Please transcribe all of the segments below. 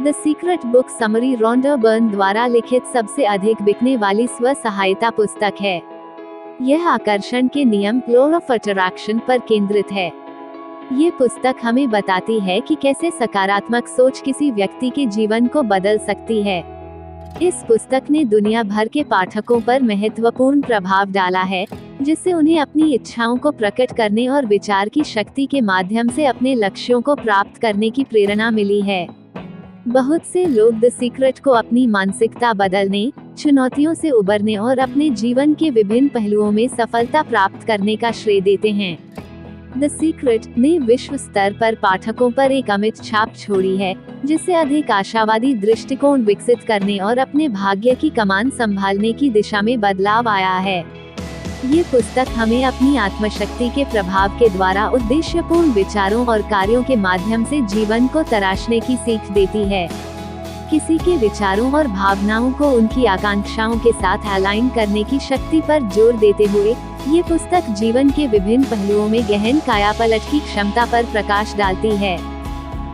The secret book summary Rhonda burn द्वारा लिखित सबसे अधिक बिकने वाली स्व सहायता पुस्तक है। यह आकर्षण के नियम लॉ ऑफ अट्रैक्शन पर केंद्रित है। ये पुस्तक हमें बताती है कि कैसे सकारात्मक सोच किसी व्यक्ति के जीवन को बदल सकती है। इस पुस्तक ने दुनिया भर के पाठकों पर महत्वपूर्ण प्रभाव डाला है, जिससे उन्हें अपनी इच्छाओं को प्रकट करने और विचार की शक्ति के माध्यम से अपने लक्ष्यों को प्राप्त करने की प्रेरणा मिली है। बहुत से लोग द सीक्रेट को अपनी मानसिकता बदलने, चुनौतियों से उबरने और अपने जीवन के विभिन्न पहलुओं में सफलता प्राप्त करने का श्रेय देते हैं। द सीक्रेट ने विश्व स्तर पर पाठकों पर एक अमिट छाप छोड़ी है, जिससे अधिक आशावादी दृष्टिकोण विकसित करने और अपने भाग्य की कमान संभालने की दिशा में बदलाव आया है। ये पुस्तक हमें अपनी आत्मशक्ति के प्रभाव के द्वारा उद्देश्यपूर्ण विचारों और कार्यों के माध्यम से जीवन को तराशने की सीख देती है। किसी के विचारों और भावनाओं को उनकी आकांक्षाओं के साथ अलाइन करने की शक्ति पर जोर देते हुए ये पुस्तक जीवन के विभिन्न पहलुओं में गहन कायापलट की क्षमता पर प्रकाश डालती है।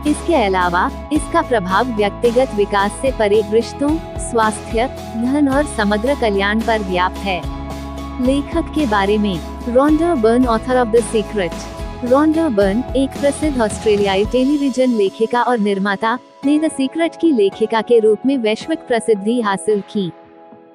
इसके अलावा इसका प्रभाव व्यक्तिगत विकास से परे रिश्तों, स्वास्थ्य, धन और समग्र कल्याण पर व्याप्त है। लेखक के बारे में Rhonda burn, author of the secret. Rhonda burn एक प्रसिद्ध ऑस्ट्रेलियाई टेलीविजन लेखिका और निर्माता ने द सीक्रेट की लेखिका के रूप में वैश्विक प्रसिद्धि हासिल की।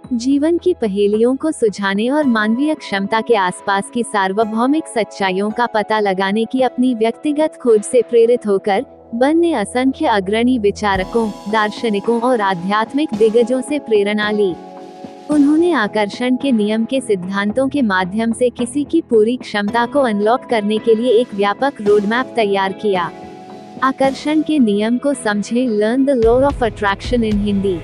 जीवन की पहेलियों को सुलझाने और मानवीय क्षमता के आसपास की सार्वभौमिक सच्चाइयों का पता लगाने की अपनी व्यक्तिगत खोज से प्रेरित होकर बर्न ने असंख्य अग्रणी विचारकों, दार्शनिकों और आध्यात्मिक दिग्गजों से प्रेरणा ली। उन्होंने आकर्षण के नियम के सिद्धांतों के माध्यम से किसी की पूरी क्षमता को अनलॉक करने के लिए एक व्यापक रोडमैप तैयार किया। आकर्षण के नियम को समझें। Learn the law of attraction in Hindi.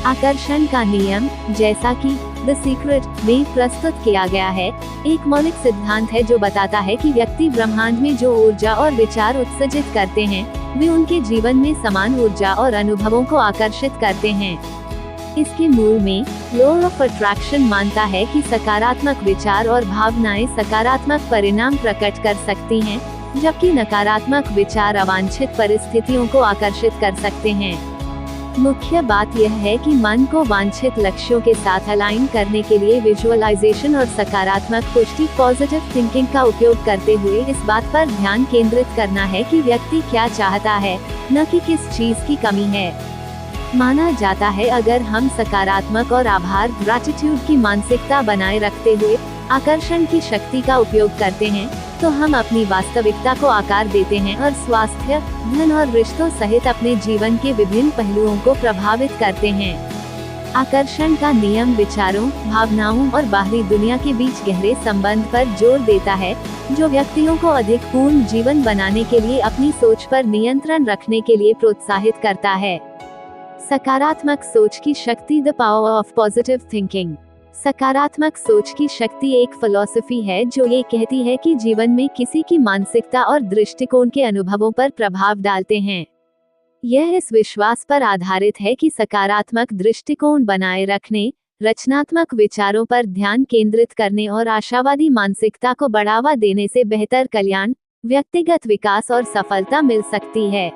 आकर्षण का नियम, जैसा कि द सीक्रेट में प्रस्तुत किया गया है, एक मौलिक सिद्धांत है जो बताता है कि व्यक्ति ब्रह्मांड में जो ऊर्जा और विचार उत्सर्जित करते हैं, वे उनके जीवन में समान ऊर्जा और अनुभवों को आकर्षित करते हैं। इसके मूल में लॉ ऑफ अट्रैक्शन मानता है कि सकारात्मक विचार और भावनाएं सकारात्मक परिणाम प्रकट कर सकती हैं, जबकि नकारात्मक विचार अवांछित परिस्थितियों को आकर्षित कर सकते हैं। मुख्य बात यह है कि मन को वांछित लक्ष्यों के साथ अलाइन करने के लिए विजुअलाइजेशन और सकारात्मक पुष्टि पॉजिटिव थिंकिंग का उपयोग करते हुए इस बात पर ध्यान केंद्रित करना है कि व्यक्ति क्या चाहता है, न कि किस चीज की कमी है। माना जाता है अगर हम सकारात्मक और आभार ग्रैटिट्यूड की मानसिकता बनाए रखते हुए आकर्षण की शक्ति का उपयोग करते हैं, तो हम अपनी वास्तविकता को आकार देते हैं और स्वास्थ्य, धन और रिश्तों सहित अपने जीवन के विभिन्न पहलुओं को प्रभावित करते हैं। आकर्षण का नियम विचारों, भावनाओं और बाहरी दुनिया के बीच गहरे संबंध पर जोर देता है, जो व्यक्तियों को अधिक पूर्ण जीवन बनाने के लिए अपनी सोच पर नियंत्रण रखने के लिए प्रोत्साहित करता है। सकारात्मक सोच की शक्ति, the power of positive thinking. सकारात्मक सोच की शक्ति एक फिलॉसफी है जो ये कहती है कि जीवन में किसी की मानसिकता और दृष्टिकोण के अनुभवों पर प्रभाव डालते हैं। यह इस विश्वास पर आधारित है कि सकारात्मक दृष्टिकोण बनाए रखने, रचनात्मक विचारों पर ध्यान केंद्रित करने और आशावादी मानसिकता को बढ़ावा देने से बेहतर कल्याण, व्यक्तिगत विकास और सफलता मिल सकती है।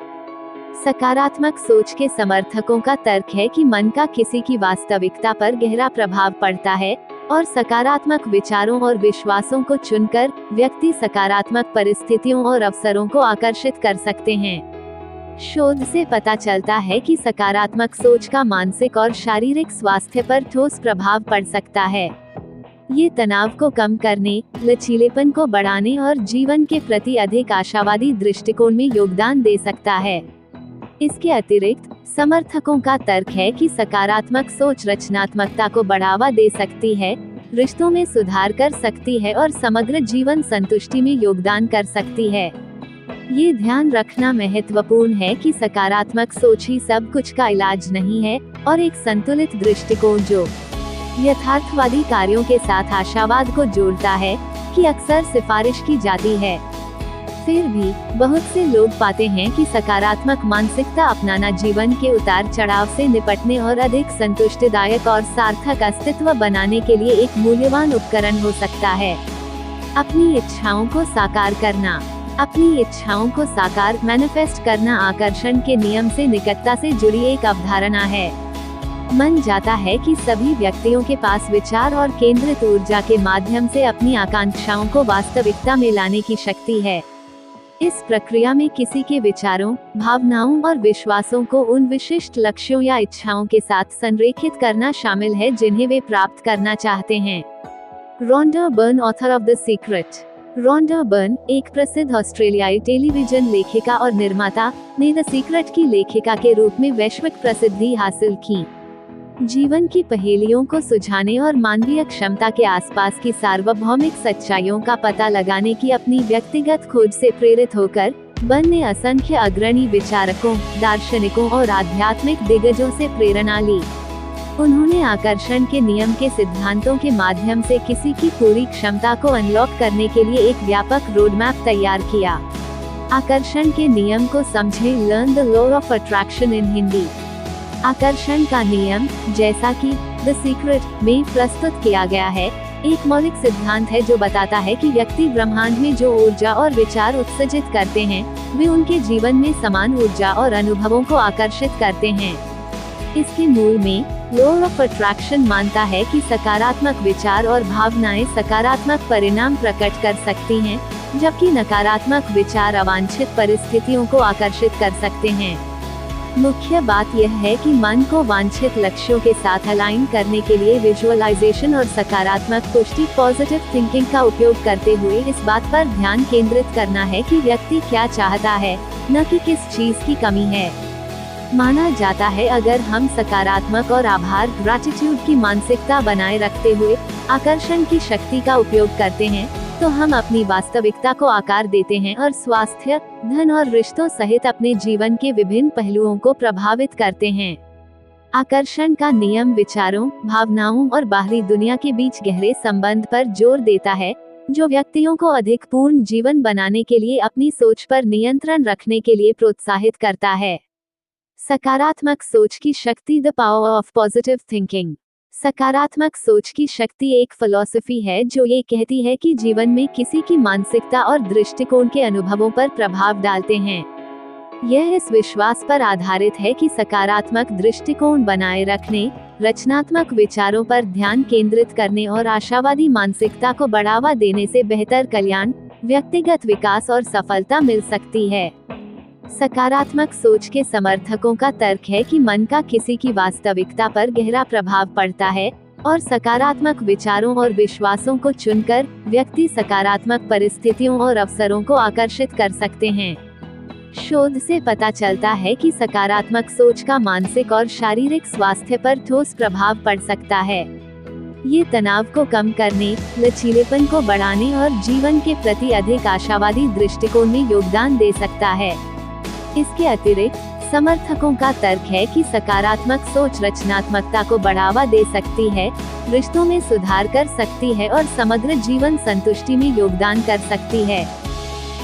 सकारात्मक सोच के समर्थकों का तर्क है कि मन का किसी की वास्तविकता पर गहरा प्रभाव पड़ता है और सकारात्मक विचारों और विश्वासों को चुनकर व्यक्ति सकारात्मक परिस्थितियों और अवसरों को आकर्षित कर सकते हैं। शोध से पता चलता है कि सकारात्मक सोच का मानसिक और शारीरिक स्वास्थ्य पर ठोस प्रभाव पड़ सकता है। ये तनाव को कम करने, लचीलेपन को बढ़ाने और जीवन के प्रति अधिक आशावादी दृष्टिकोण में योगदान दे सकता है। इसके अतिरिक्त समर्थकों का तर्क है कि सकारात्मक सोच रचनात्मकता को बढ़ावा दे सकती है, रिश्तों में सुधार कर सकती है और समग्र जीवन संतुष्टि में योगदान कर सकती है। ये ध्यान रखना महत्वपूर्ण है कि सकारात्मक सोच ही सब कुछ का इलाज नहीं है और एक संतुलित दृष्टिकोण जो यथार्थवादी कार्यों के साथ आशावाद को जोड़ता है, कि अक्सर सिफारिश की जाती है। फिर भी बहुत से लोग पाते हैं कि सकारात्मक मानसिकता अपनाना जीवन के उतार चढ़ाव से निपटने और अधिक संतुष्टिदायक और सार्थक अस्तित्व बनाने के लिए एक मूल्यवान उपकरण हो सकता है। अपनी इच्छाओं को साकार करना। अपनी इच्छाओं को साकार मैनिफेस्ट करना आकर्षण के नियम से निकटता से जुड़ी एक अवधारणा है। मन जाता है कि सभी व्यक्तियों के पास विचार और केंद्रित ऊर्जा के माध्यम से अपनी आकांक्षाओं को वास्तविकता में लाने की शक्ति है। इस प्रक्रिया में किसी के विचारों, भावनाओं और विश्वासों को उन विशिष्ट लक्ष्यों या इच्छाओं के साथ संरेखित करना शामिल है जिन्हें वे प्राप्त करना चाहते हैं। Rhonda burn, author of the secret. Rhonda burn, एक प्रसिद्ध ऑस्ट्रेलियाई टेलीविजन लेखिका और निर्माता, ने द सीक्रेट की लेखिका के रूप में वैश्विक प्रसिद्धि हासिल की। जीवन की पहेलियों को सुलझाने और मानवीय क्षमता के आसपास की सार्वभौमिक सच्चाइयों का पता लगाने की अपनी व्यक्तिगत खोज से प्रेरित होकर बर्न ने असंख्य अग्रणी विचारकों, दार्शनिकों और आध्यात्मिक दिग्गजों से प्रेरणा ली। उन्होंने आकर्षण के नियम के सिद्धांतों के माध्यम से किसी की पूरी क्षमता को अनलॉक करने के लिए एक व्यापक रोडमैप तैयार किया। आकर्षण के नियम को समझें। Learn the law of attraction in Hindi. आकर्षण का नियम, जैसा कि द सीक्रेट में प्रस्तुत किया गया है, एक मौलिक सिद्धांत है जो बताता है कि व्यक्ति ब्रह्मांड में जो ऊर्जा और विचार उत्सर्जित करते हैं, वे उनके जीवन में समान ऊर्जा और अनुभवों को आकर्षित करते हैं। इसके मूल में लॉ ऑफ अट्रैक्शन मानता है कि सकारात्मक विचार और भावनाएं सकारात्मक परिणाम प्रकट कर सकती हैं, जबकि नकारात्मक विचार अवांछित परिस्थितियों को आकर्षित कर सकते हैं। मुख्य बात यह है कि मन को वांछित लक्ष्यों के साथ अलाइन करने के लिए विजुअलाइजेशन और सकारात्मक पुष्टि, पॉजिटिव थिंकिंग का उपयोग करते हुए इस बात पर ध्यान केंद्रित करना है कि व्यक्ति क्या चाहता है, न कि किस चीज की कमी है। माना जाता है अगर हम सकारात्मक और आभार ग्रैटिट्यूड की मानसिकता बनाए रखते हुए आकर्षण की शक्ति का उपयोग करते हैं, तो हम अपनी वास्तविकता को आकार देते हैं और स्वास्थ्य, धन और रिश्तों सहित अपने जीवन के विभिन्न पहलुओं को प्रभावित करते हैं। आकर्षण का नियम विचारों, भावनाओं और बाहरी दुनिया के बीच गहरे संबंध पर जोर देता है, जो व्यक्तियों को अधिक पूर्ण जीवन बनाने के लिए अपनी सोच पर नियंत्रण रखने के लिए प्रोत्साहित करता है। सकारात्मक सोच की शक्ति, the power of positive thinking. सकारात्मक सोच की शक्ति एक फिलॉसफी है जो ये कहती है कि जीवन में किसी की मानसिकता और दृष्टिकोण के अनुभवों पर प्रभाव डालते हैं। यह इस विश्वास पर आधारित है कि सकारात्मक दृष्टिकोण बनाए रखने, रचनात्मक विचारों पर ध्यान केंद्रित करने और आशावादी मानसिकता को बढ़ावा देने से बेहतर कल्याण, व्यक्तिगत विकास और सफलता मिल सकती है। सकारात्मक सोच के समर्थकों का तर्क है कि मन का किसी की वास्तविकता पर गहरा प्रभाव पड़ता है और सकारात्मक विचारों और विश्वासों को चुनकर व्यक्ति सकारात्मक परिस्थितियों और अवसरों को आकर्षित कर सकते हैं। शोध से पता चलता है कि सकारात्मक सोच का मानसिक और शारीरिक स्वास्थ्य पर ठोस प्रभाव पड़ सकता है। ये तनाव को कम करने, लचीलेपन को बढ़ाने और जीवन के प्रति अधिक आशावादी दृष्टिकोण में योगदान दे सकता है। इसके अतिरिक्त समर्थकों का तर्क है कि सकारात्मक सोच रचनात्मकता को बढ़ावा दे सकती है, रिश्तों में सुधार कर सकती है और समग्र जीवन संतुष्टि में योगदान कर सकती है।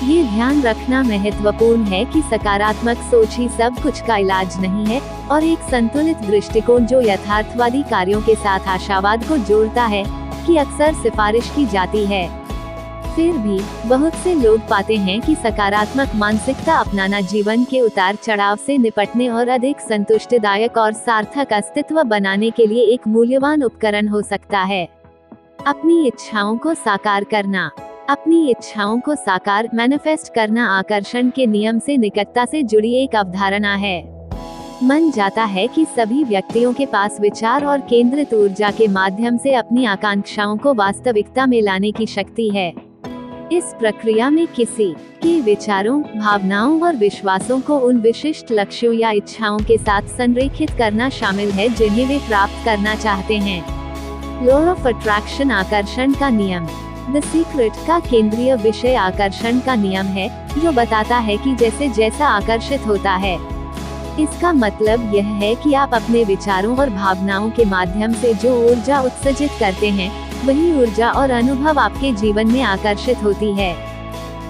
ये ध्यान रखना महत्वपूर्ण है कि सकारात्मक सोच ही सब कुछ का इलाज नहीं है और एक संतुलित दृष्टिकोण जो यथार्थवादी कार्यों के साथ आशावाद को जोड़ता है, कि अक्सर सिफारिश की जाती है। फिर भी बहुत से लोग पाते हैं कि सकारात्मक मानसिकता अपनाना जीवन के उतार चढ़ाव से निपटने और अधिक संतुष्टिदायक और सार्थक अस्तित्व बनाने के लिए एक मूल्यवान उपकरण हो सकता है। अपनी इच्छाओं को साकार करना। अपनी इच्छाओं को साकार मैनिफेस्ट करना आकर्षण के नियम से निकटता से जुड़ी एक अवधारणा है। मन जाता है कि सभी व्यक्तियों के पास विचार और केंद्रित ऊर्जा के माध्यम से अपनी आकांक्षाओं को वास्तविकता में लाने की शक्ति है। इस प्रक्रिया में किसी के विचारों, भावनाओं और विश्वासों को उन विशिष्ट लक्ष्यों या इच्छाओं के साथ संरेखित करना शामिल है जिन्हें वे प्राप्त करना चाहते हैं। लॉ ऑफ अट्रैक्शन, आकर्षण का नियम। द सीक्रेट का केंद्रीय विषय आकर्षण का नियम है, जो बताता है कि जैसे जैसा आकर्षित होता है, इसका मतलब यह है कि आप अपने विचारों और भावनाओं के माध्यम से जो ऊर्जा उत्सर्जित करते हैं, वही ऊर्जा और अनुभव आपके जीवन में आकर्षित होती है।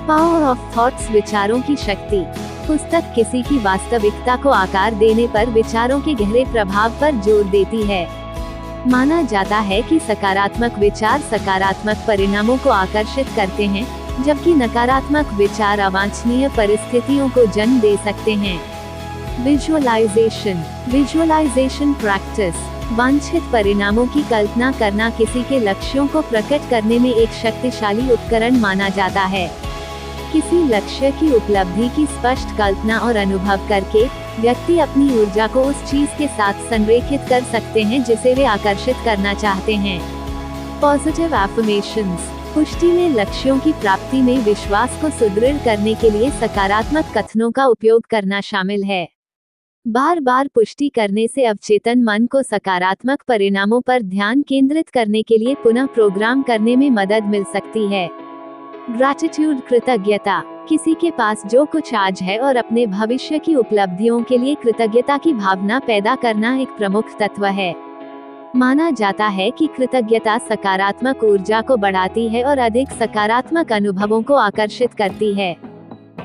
पावर ऑफ थॉट्स, विचारों की शक्ति। पुस्तक किसी की वास्तविकता को आकार देने पर विचारों के गहरे प्रभाव पर जोर देती है। माना जाता है कि सकारात्मक विचार सकारात्मक परिणामों को आकर्षित करते हैं, जबकि नकारात्मक विचार अवांछनीय परिस्थितियों को जन्म दे सकते हैं। विजुअलाइजेशन प्रैक्टिस, वांछित परिणामों की कल्पना करना किसी के लक्ष्यों को प्रकट करने में एक शक्तिशाली उपकरण माना जाता है। किसी लक्ष्य की उपलब्धि की स्पष्ट कल्पना और अनुभव करके व्यक्ति अपनी ऊर्जा को उस चीज के साथ संरेखित कर सकते हैं जिसे वे आकर्षित करना चाहते हैं। पॉजिटिव एफर्मेशंस, पुष्टि में लक्ष्यों की प्राप्ति में विश्वास को सुदृढ़ करने के लिए सकारात्मक कथनों का उपयोग करना शामिल है। बार बार पुष्टि करने से अवचेतन मन को सकारात्मक परिणामों पर ध्यान केंद्रित करने के लिए पुनः प्रोग्राम करने में मदद मिल सकती है। ग्रैटिट्यूड, कृतज्ञता, किसी के पास जो कुछ आज है और अपने भविष्य की उपलब्धियों के लिए कृतज्ञता की भावना पैदा करना एक प्रमुख तत्व है। माना जाता है कि कृतज्ञता सकारात्मक ऊर्जा को बढ़ाती है और अधिक सकारात्मक अनुभवों को आकर्षित करती है।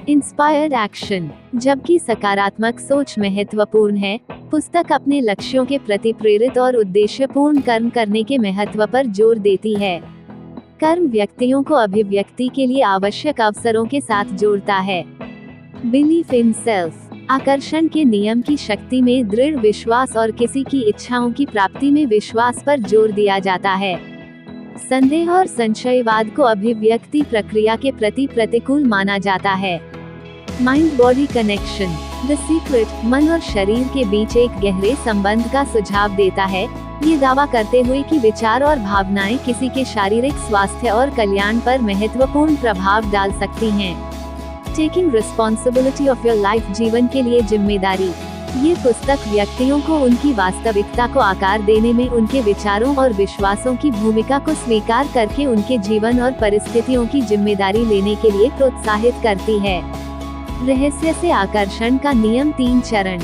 इंस्पायर्ड एक्शन, जबकि सकारात्मक सोच महत्वपूर्ण है, पुस्तक अपने लक्ष्यों के प्रति प्रेरित और उद्देश्यपूर्ण कर्म करने के महत्व पर जोर देती है। कर्म व्यक्तियों को अभिव्यक्ति के लिए आवश्यक अवसरों के साथ जोड़ता है। बिलीफ इन सेल्फ, आकर्षण के नियम की शक्ति में दृढ़ विश्वास और किसी की इच्छाओं की प्राप्ति में विश्वास पर जोर दिया जाता है। संदेह और संशयवाद को अभिव्यक्ति प्रक्रिया के प्रति प्रतिकूल माना जाता है। Mind body connection, the secret, मन और शरीर के बीच एक गहरे संबंध का सुझाव देता है, ये दावा करते हुए कि विचार और भावनाएं किसी के शारीरिक स्वास्थ्य और कल्याण पर महत्वपूर्ण प्रभाव डाल सकती हैं। Taking responsibility of your life, जीवन के लिए जिम्मेदारी, ये पुस्तक व्यक्तियों को उनकी वास्तविकता को आकार देने में उनके विचारों और विश्वासों की भूमिका को स्वीकार करके उनके जीवन और परिस्थितियों की जिम्मेदारी लेने के लिए प्रोत्साहित करती है। रहस्य से आकर्षण का नियम, 3 चरण।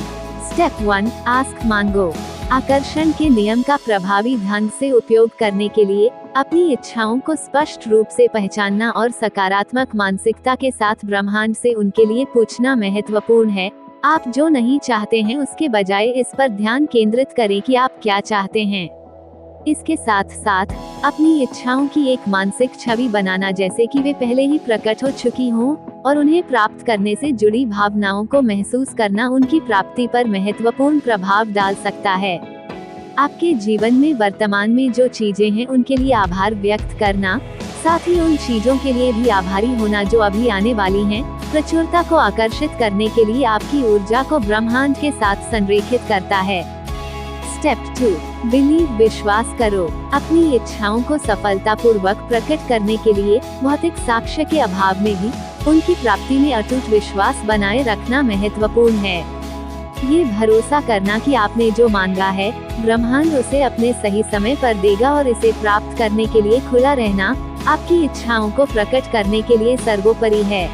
स्टेप 1, आस्क मांगो। आकर्षण के नियम का प्रभावी ढंग से उपयोग करने के लिए अपनी इच्छाओं को स्पष्ट रूप से पहचानना और सकारात्मक मानसिकता के साथ ब्रह्मांड से उनके लिए पूछना महत्वपूर्ण है। आप जो नहीं चाहते हैं उसके बजाय इस पर ध्यान केंद्रित करें कि आप क्या चाहते हैं। इसके साथ साथ अपनी इच्छाओं की एक मानसिक छवि बनाना, जैसे कि वे पहले ही प्रकट हो चुकी हों, और उन्हें प्राप्त करने से जुड़ी भावनाओं को महसूस करना उनकी प्राप्ति पर महत्वपूर्ण प्रभाव डाल सकता है। आपके जीवन में वर्तमान में जो चीजें हैं उनके लिए आभार व्यक्त करना, साथ ही उन चीजों के लिए भी आभारी होना जो अभी आने वाली हैं, प्रचुरता को आकर्षित करने के लिए आपकी ऊर्जा को ब्रह्मांड के साथ संरेखित करता है। स्टेप 2, बिलीव, विश्वास करो। अपनी इच्छाओं को सफलतापूर्वक प्रकट करने के लिए भौतिक साक्ष्य के अभाव में भी उनकी प्राप्ति में अटूट विश्वास बनाए रखना महत्वपूर्ण है। ये भरोसा करना कि आपने जो मांगा है, ब्रह्मांड उसे अपने सही समय पर देगा, और इसे प्राप्त करने के लिए खुला रहना आपकी इच्छाओं को प्रकट करने के लिए सर्वोपरि है।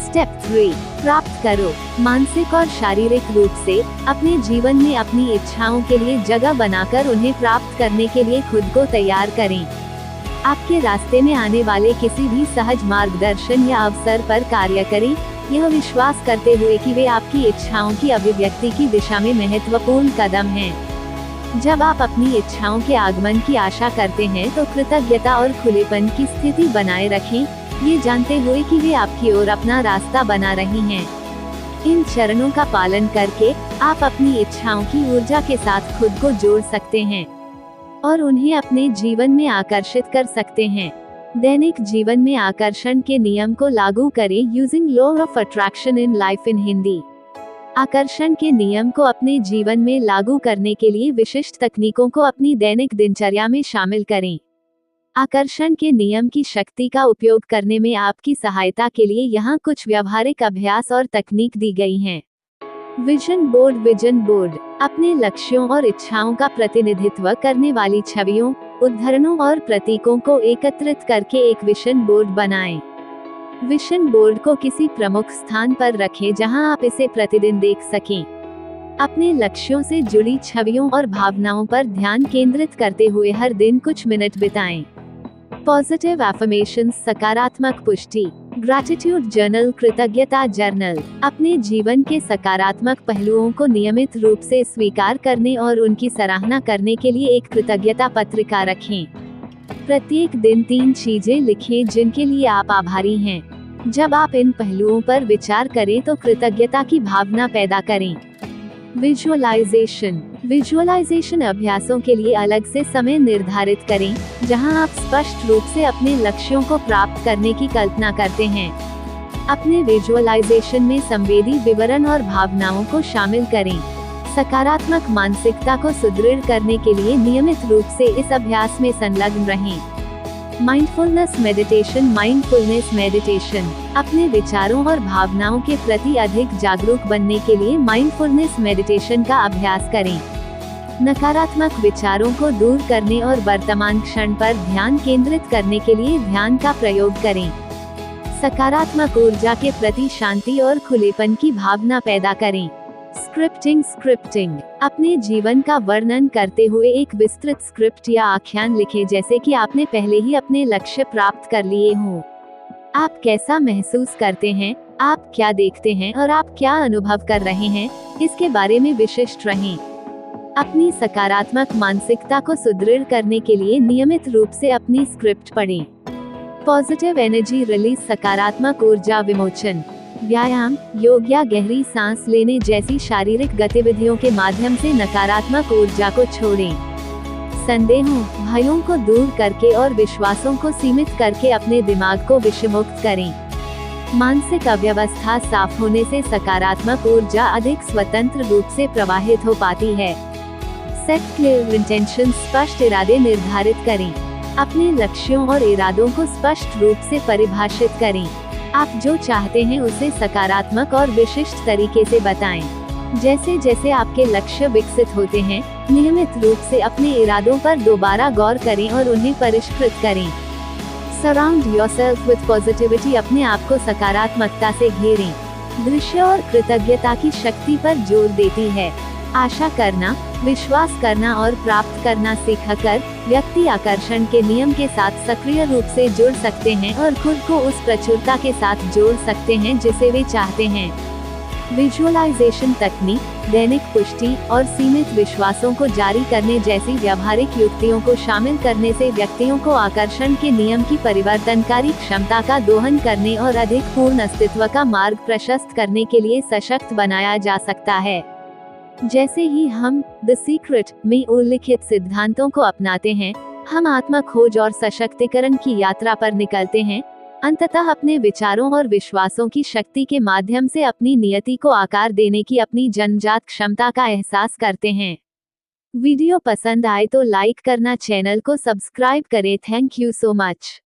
स्टेप 3, प्राप्त करो। मानसिक और शारीरिक रूप से अपने जीवन में अपनी इच्छाओं के लिए जगह बनाकर उन्हें प्राप्त करने के लिए खुद को तैयार करें। आपके रास्ते में आने वाले किसी भी सहज मार्गदर्शन या अवसर पर कार्य करें, यह विश्वास करते हुए कि वे आपकी इच्छाओं की अभिव्यक्ति की दिशा में महत्वपूर्ण कदम हैं। जब आप अपनी इच्छाओं के आगमन की आशा करते हैं तो कृतज्ञता और खुलेपन की स्थिति बनाए रखें, ये जानते हुए कि वे आपकी ओर अपना रास्ता बना रही हैं। इन चरणों का पालन करके आप अपनी इच्छाओं की ऊर्जा के साथ खुद को जोड़ सकते हैं और उन्हें अपने जीवन में आकर्षित कर सकते हैं। दैनिक जीवन में आकर्षण के नियम को लागू करें। Using law of attraction in life in Hindi. आकर्षण के नियम को अपने जीवन में लागू करने के लिए विशिष्ट तकनीकों को अपनी दैनिक दिनचर्या में शामिल करें। आकर्षण के नियम की शक्ति का उपयोग करने में आपकी सहायता के लिए यहाँ कुछ व्यावहारिक अभ्यास और तकनीक दी गई हैं। Vision board. विजन बोर्ड अपने लक्ष्यों और इच्छाओं का प्रतिनिधित्व करने वाली छवियों, उदाहरणों और प्रतीकों को एकत्रित करके एक विजन बोर्ड बनाएं। विजन बोर्ड को किसी प्रमुख स्थान पर रखें जहां आप इसे प्रतिदिन देख सकें। अपने लक्ष्यों से जुड़ी छवियों और भावनाओं पर ध्यान केंद्रित करते हुए हर दिन कुछ मिनट बिताएं। Positive affirmations. सकारात्मक पुष्टि। Gratitude journal. कृतज्ञता जर्नल अपने जीवन के सकारात्मक पहलुओं को नियमित रूप से स्वीकार करने और उनकी सराहना करने के लिए एक कृतज्ञता पत्रिका रखें। प्रत्येक दिन 3 चीजें लिखें जिनके लिए आप आभारी हैं। जब आप इन पहलुओं पर विचार करें तो कृतज्ञता की भावना पैदा करें। विजुअलाइजेशन अभ्यासों के लिए अलग से समय निर्धारित करें, जहां आप स्पष्ट रूप से अपने लक्ष्यों को प्राप्त करने की कल्पना करते हैं। अपने विजुअलाइजेशन में संवेदी विवरण और भावनाओं को शामिल करें। सकारात्मक मानसिकता को सुदृढ़ करने के लिए नियमित रूप से इस अभ्यास में संलग्न रहें। माइंडफुलनेस मेडिटेशन अपने विचारों और भावनाओं के प्रति अधिक जागरूक बनने के लिए माइंडफुलनेस मेडिटेशन का अभ्यास करें। नकारात्मक विचारों को दूर करने और वर्तमान क्षण पर ध्यान केंद्रित करने के लिए ध्यान का प्रयोग करें। सकारात्मक ऊर्जा के प्रति शांति और खुलेपन की भावना पैदा करें। स्क्रिप्टिंग अपने जीवन का वर्णन करते हुए एक विस्तृत स्क्रिप्ट या आख्यान लिखें, जैसे कि आपने पहले ही अपने लक्ष्य प्राप्त कर लिए हों। आप कैसा महसूस करते हैं, आप क्या देखते हैं और आप क्या अनुभव कर रहे हैं, इसके बारे में विशिष्ट रहें। अपनी सकारात्मक मानसिकता को सुदृढ़ करने के लिए नियमित रूप से अपनी स्क्रिप्ट पढ़ें। पॉजिटिव एनर्जी रिलीज सकारात्मक ऊर्जा विमोचन व्यायाम, योग या गहरी सांस लेने जैसी शारीरिक गतिविधियों के माध्यम से नकारात्मक ऊर्जा को छोड़ें। संदेहों, भयों को दूर करके और विश्वासों को सीमित करके अपने दिमाग को विषमुक्त करें। मानसिक अव्यवस्था साफ होने से सकारात्मक ऊर्जा अधिक स्वतंत्र रूप से प्रवाहित हो पाती है। सेट क्लियर इंटेंशन, स्पष्ट इरादे निर्धारित करें। अपने लक्ष्यों और इरादों को स्पष्ट रूप से परिभाषित करें। आप जो चाहते हैं उसे सकारात्मक और विशिष्ट तरीके से बताएं। जैसे जैसे आपके लक्ष्य विकसित होते हैं, नियमित रूप से अपने इरादों पर दोबारा गौर करें और उन्हें परिष्कृत करें। सराउंड योरसेल्फ विद पॉजिटिविटी, अपने आप को सकारात्मकता से घेरें। दृश्य और कृतज्ञता की शक्ति पर जोर देती है। आशा करना, विश्वास करना और प्राप्त करना सीखकर व्यक्ति आकर्षण के नियम के साथ सक्रिय रूप से जुड़ सकते हैं और खुद को उस प्रचुरता के साथ जोड़ सकते हैं जिसे वे चाहते हैं। विजुअलाइजेशन तकनीक, दैनिक पुष्टि और सीमित विश्वासों को जारी करने जैसी व्यावहारिक युक्तियों को शामिल करने से व्यक्तियों को आकर्षण के नियम की परिवर्तनकारी क्षमता का दोहन करने और अधिक पूर्ण अस्तित्व का मार्ग प्रशस्त करने के लिए सशक्त बनाया जा सकता है। जैसे ही हम द सीक्रेट में उल्लिखित सिद्धांतों को अपनाते हैं, हम आत्म खोज और सशक्तिकरण की यात्रा पर निकलते हैं, अंततः अपने विचारों और विश्वासों की शक्ति के माध्यम से अपनी नियति को आकार देने की अपनी जन्मजात क्षमता का एहसास करते हैं। वीडियो पसंद आए तो लाइक करना, चैनल को सब्सक्राइब करें। Thank you so much.